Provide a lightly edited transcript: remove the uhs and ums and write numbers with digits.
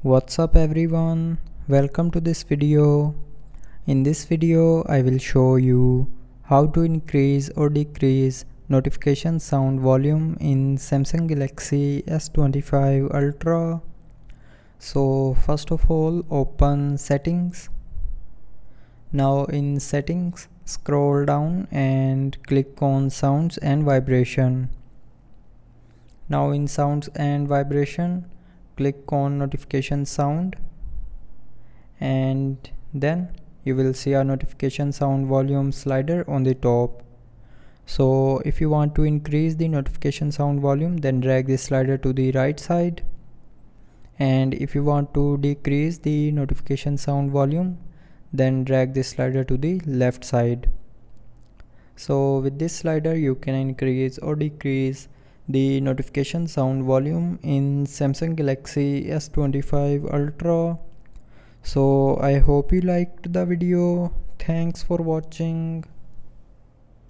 What's up everyone, welcome to this video. In this video I will show you how to increase or decrease notification sound volume in Samsung Galaxy S25 Ultra. So first of all, open settings. Now in settings, scroll down and click on sounds and vibration. Now in sounds and vibration, click on notification sound, and then you will see a notification sound volume slider on the top. So if you want to increase the notification sound volume, then drag this slider to the right side, and if you want to decrease the notification sound volume, then drag this slider to the left side. So with this slider you can increase or decrease the notification sound volume in Samsung Galaxy S25 Ultra. So I hope you liked the video. Thanks for watching.